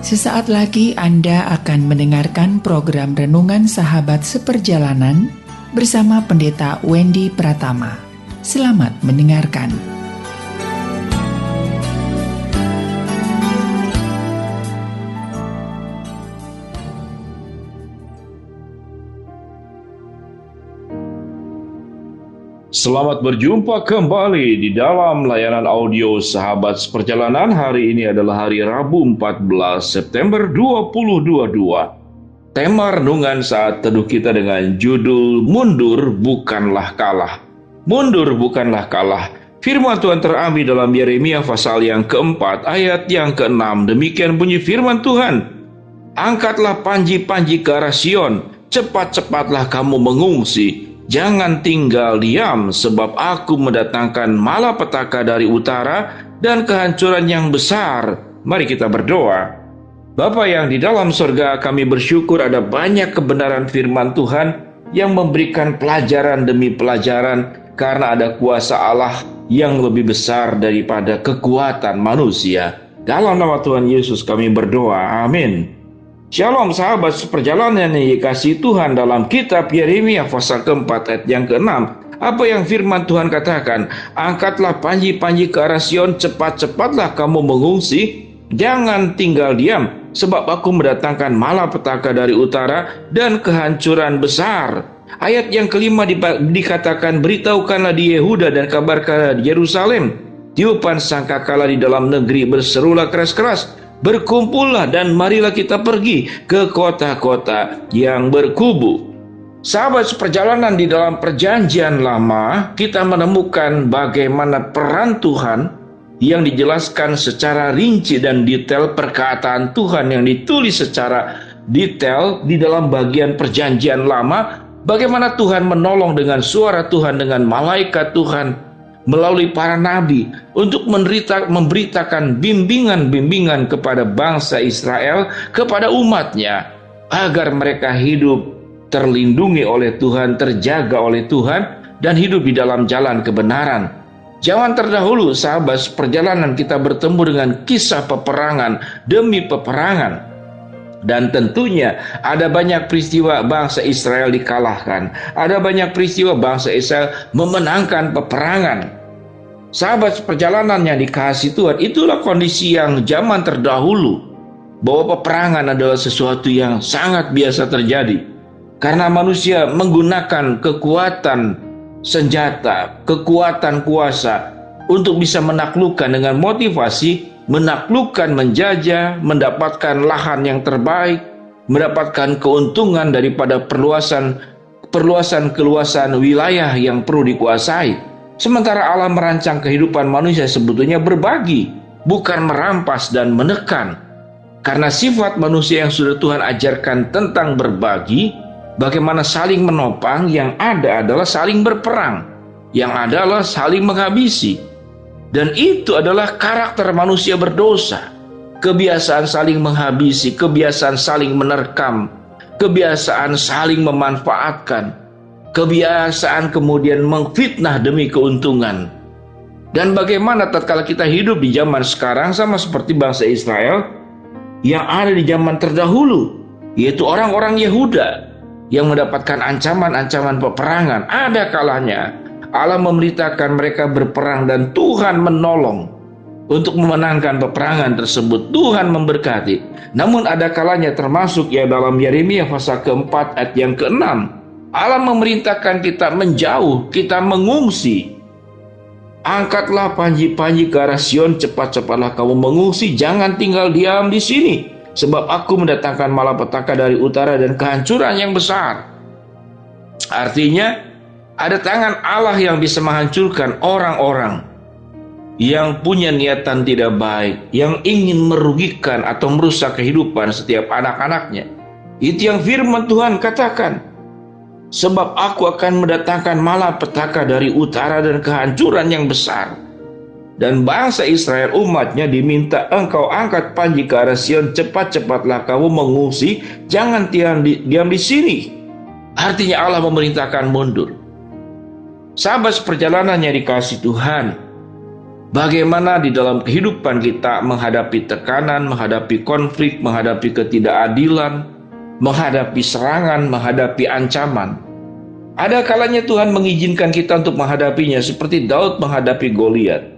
Sesaat lagi Anda akan mendengarkan program Renungan Sahabat Seperjalanan bersama Pendeta Wendy Pratama. Selamat mendengarkan. Selamat berjumpa kembali di dalam layanan audio Sahabat Seperjalanan. Hari ini adalah hari Rabu 14 September 2022. Tema renungan saat teduh kita dengan judul Mundur Bukanlah Kalah. Mundur bukanlah kalah. Firman Tuhan terambil dalam Yeremia pasal yang keempat ayat yang keenam. Demikian bunyi firman Tuhan. Angkatlah panji-panji ke arah Sion, cepat-cepatlah kamu mengungsi. Jangan tinggal diam, sebab aku mendatangkan malapetaka dari utara dan kehancuran yang besar. Mari kita berdoa. Bapa yang di dalam surga, kami bersyukur ada banyak kebenaran firman Tuhan yang memberikan pelajaran demi pelajaran, karena ada kuasa Allah yang lebih besar daripada kekuatan manusia. Dalam nama Tuhan Yesus kami berdoa, amin. Shalom sahabat seperjalanan yang dikasihi Tuhan. Dalam kitab Yeremia pasal keempat ayat yang keenam, apa yang firman Tuhan katakan? Angkatlah panji-panji ke arah Sion, cepat-cepatlah kamu mengungsi, jangan tinggal diam, sebab aku mendatangkan malapetaka dari utara dan kehancuran besar. Ayat yang kelima dikatakan, beritahukanlah di Yehuda dan kabarkanlah di Yerusalem, tiupan sangkakala di dalam negeri, berserulah keras-keras, berkumpullah dan marilah kita pergi ke kota-kota yang berkubu. Sahabat seperjalanan, di dalam perjanjian lama kita menemukan bagaimana peran Tuhan yang dijelaskan secara rinci dan detail, perkataan Tuhan yang ditulis secara detail di dalam bagian perjanjian lama, bagaimana Tuhan menolong dengan suara Tuhan, dengan malaikat Tuhan melalui para nabi untuk memberitakan bimbingan-bimbingan kepada bangsa Israel, kepada umatnya, agar mereka hidup terlindungi oleh Tuhan, terjaga oleh Tuhan, dan hidup di dalam jalan kebenaran. Zaman terdahulu sahabat perjalanan kita bertemu dengan kisah peperangan demi peperangan. Dan tentunya ada banyak peristiwa bangsa Israel dikalahkan. Ada banyak peristiwa bangsa Israel memenangkan peperangan. Sahabat perjalanan yang dikasihi Tuhan, itulah kondisi yang zaman terdahulu, bahwa peperangan adalah sesuatu yang sangat biasa terjadi. Karena manusia menggunakan kekuatan senjata, kekuatan kuasa untuk bisa menaklukkan dengan motivasi menaklukkan, menjajah, mendapatkan lahan yang terbaik, mendapatkan keuntungan daripada keluasan wilayah yang perlu dikuasai. Sementara Allah merancang kehidupan manusia sebetulnya berbagi, bukan merampas dan menekan. Karena sifat manusia yang sudah Tuhan ajarkan tentang berbagi, bagaimana saling menopang, yang ada adalah saling berperang, yang ada adalah saling menghabisi. Dan itu adalah karakter manusia berdosa. Kebiasaan saling menghabisi, kebiasaan saling menerkam, kebiasaan saling memanfaatkan, kebiasaan kemudian memfitnah demi keuntungan. Dan bagaimana tatkala kita hidup di zaman sekarang sama seperti bangsa Israel yang ada di zaman terdahulu, yaitu orang-orang Yehuda yang mendapatkan ancaman-ancaman peperangan. Ada kalanya Allah memberitakan mereka berperang dan Tuhan menolong untuk memenangkan peperangan tersebut. Tuhan memberkati. Namun ada kalanya, termasuk ya dalam Yeremia pasal keempat ayat yang keenam, Allah memerintahkan kita menjauh, kita mengungsi. Angkatlah panji-panji ke arah Sion, cepat-cepatlah kamu mengungsi, jangan tinggal diam di sini, sebab aku mendatangkan malapetaka dari utara dan kehancuran yang besar. Artinya, ada tangan Allah yang bisa menghancurkan orang-orang yang punya niatan tidak baik, yang ingin merugikan atau merusak kehidupan setiap anak-anaknya. Itu yang firman Tuhan katakan. Sebab aku akan mendatangkan malapetaka dari utara dan kehancuran yang besar. Dan bangsa Israel, umatnya, diminta, engkau angkat panji ke arah Sion, cepat-cepatlah kamu mengungsi, jangan diam di sini. Artinya Allah memerintahkan mundur. Sahabat perjalanan yang dikasihi Tuhan, Bagaimana di dalam kehidupan kita menghadapi tekanan, menghadapi konflik, menghadapi ketidakadilan, menghadapi serangan, menghadapi ancaman. Ada kalanya Tuhan mengizinkan kita untuk menghadapinya seperti Daud menghadapi Goliat.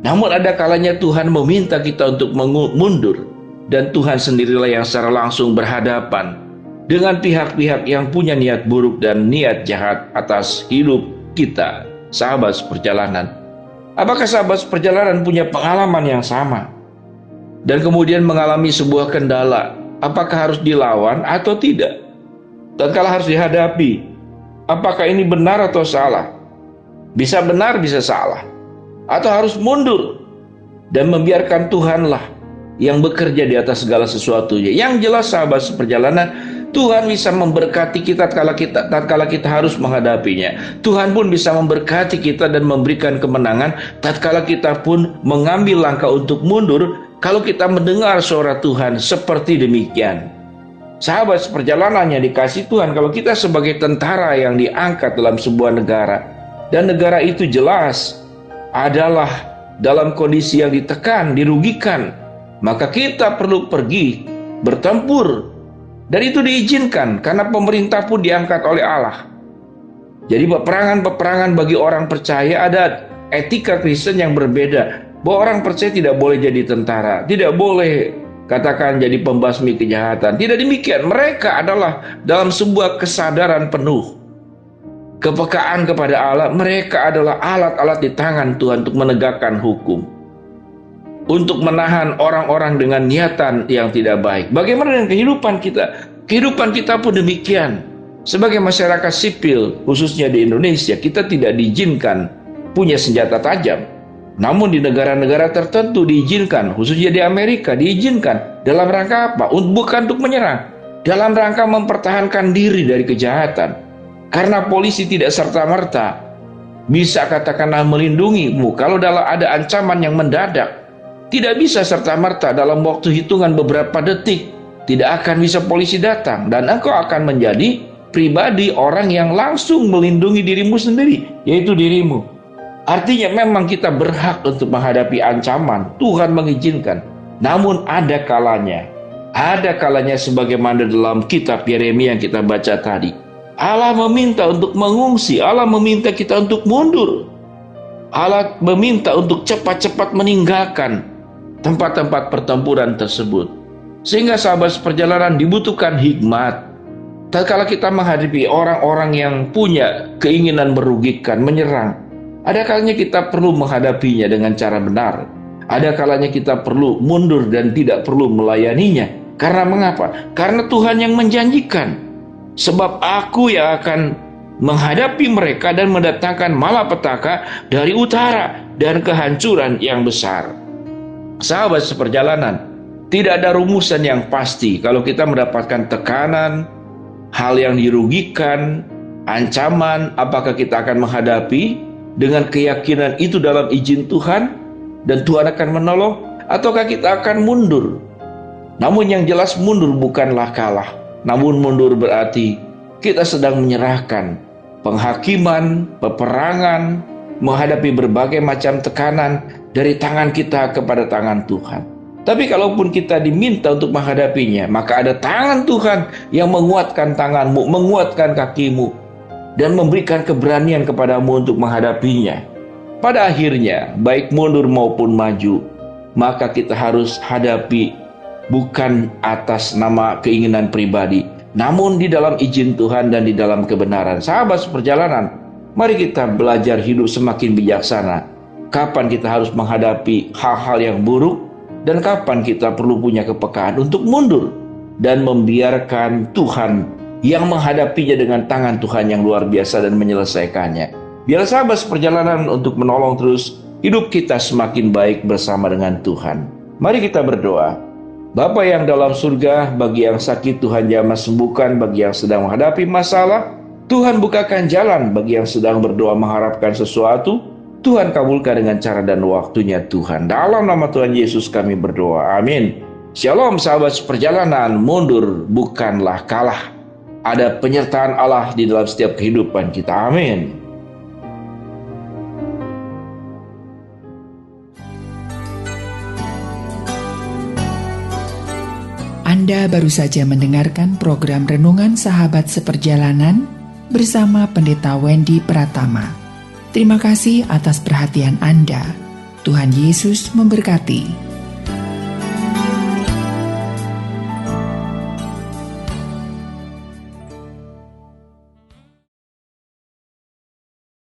Namun ada kalanya Tuhan meminta kita untuk mundur, dan Tuhan sendirilah yang secara langsung berhadapan dengan pihak-pihak yang punya niat buruk dan niat jahat atas hidup kita, sahabat seperjalanan. Apakah sahabat seperjalanan punya pengalaman yang sama? Dan kemudian mengalami sebuah kendala, apakah harus dilawan atau tidak? Dan kalau harus dihadapi, apakah ini benar atau salah? Bisa benar, bisa salah. Atau harus mundur dan membiarkan Tuhanlah yang bekerja di atas segala sesuatunya. Yang jelas sahabat seperjalanan, Tuhan bisa memberkati kita tatkala kita harus menghadapinya. Tuhan pun bisa memberkati kita dan memberikan kemenangan tatkala kita pun mengambil langkah untuk mundur kalau kita mendengar suara Tuhan seperti demikian. Sahabat seperjalanan yang dikasih Tuhan, kalau kita sebagai tentara yang diangkat dalam sebuah negara, dan negara itu jelas adalah dalam kondisi yang ditekan, dirugikan, maka kita perlu pergi bertempur. Dan itu diizinkan karena pemerintah pun diangkat oleh Allah. Jadi peperangan bagi orang percaya ada etika Kristen yang berbeda. Bahwa orang percaya tidak boleh jadi tentara, tidak boleh katakan jadi pembasmi kejahatan. Tidak demikian. Mereka adalah dalam sebuah kesadaran penuh, kepekaan kepada Allah. Mereka adalah alat-alat di tangan Tuhan untuk menegakkan hukum, untuk menahan orang-orang dengan niatan yang tidak baik. Bagaimana dengan kehidupan kita? Kehidupan kita pun demikian. Sebagai masyarakat sipil, khususnya di Indonesia, kita tidak diizinkan punya senjata tajam. Namun di negara-negara tertentu diizinkan, khususnya di Amerika diizinkan. Dalam rangka apa? Bukan untuk menyerang, dalam rangka mempertahankan diri dari kejahatan. Karena polisi tidak serta-merta bisa katakanlah melindungimu kalau dalam ada ancaman yang mendadak. Tidak bisa serta-merta dalam waktu hitungan beberapa detik, tidak akan bisa polisi datang, dan engkau akan menjadi pribadi orang yang langsung melindungi dirimu sendiri, yaitu dirimu. Artinya memang kita berhak untuk menghadapi ancaman, Tuhan mengizinkan. Namun ada kalanya sebagaimana dalam kitab Yeremia yang kita baca tadi. Allah meminta untuk mengungsi, Allah meminta kita untuk mundur. Allah meminta untuk cepat-cepat meninggalkan tempat-tempat pertempuran tersebut. Sehingga sahabat seperjalanan dibutuhkan hikmat. Tatkala kita menghadapi orang-orang yang punya keinginan merugikan, menyerang, ada kalanya kita perlu menghadapinya dengan cara benar. Ada kalanya kita perlu mundur dan tidak perlu melayaninya. Karena mengapa? Karena Tuhan yang menjanjikan, sebab aku yang akan menghadapi mereka dan mendatangkan malapetaka dari utara dan kehancuran yang besar. Sahabat seperjalanan, tidak ada rumusan yang pasti kalau kita mendapatkan tekanan, hal yang dirugikan, ancaman, apakah kita akan menghadapi dengan keyakinan itu dalam izin Tuhan dan Tuhan akan menolong, ataukah kita akan mundur. Namun yang jelas mundur bukanlah kalah, namun mundur berarti kita sedang menyerahkan penghakiman, peperangan, menghadapi berbagai macam tekanan dari tangan kita kepada tangan Tuhan. Tapi kalaupun kita diminta untuk menghadapinya, maka ada tangan Tuhan yang menguatkan tanganmu, menguatkan kakimu, dan memberikan keberanian kepadamu untuk menghadapinya. Pada akhirnya, baik mundur maupun maju, maka kita harus hadapi bukan atas nama keinginan pribadi, namun di dalam izin Tuhan dan di dalam kebenaran. Sahabat seperjalanan, mari kita belajar hidup semakin bijaksana. Kapan kita harus menghadapi hal-hal yang buruk, dan kapan kita perlu punya kepekaan untuk mundur dan membiarkan Tuhan yang menghadapinya dengan tangan Tuhan yang luar biasa dan menyelesaikannya. Biar sahabat seperjalanan untuk menolong terus hidup kita semakin baik bersama dengan Tuhan. Mari kita berdoa. Bapa yang dalam surga, bagi yang sakit Tuhan jamah sembuhkan, bagi yang sedang menghadapi masalah, Tuhan bukakan jalan, bagi yang sedang berdoa mengharapkan sesuatu, Tuhan kabulkan dengan cara dan waktunya Tuhan. Dalam nama Tuhan Yesus kami berdoa. Amin. Shalom sahabat seperjalanan, mundur bukanlah kalah. Ada penyertaan Allah di dalam setiap kehidupan kita. Amin. Anda baru saja mendengarkan program Renungan Sahabat Seperjalanan bersama Pendeta Wendy Pratama. Terima kasih atas perhatian Anda. Tuhan Yesus memberkati.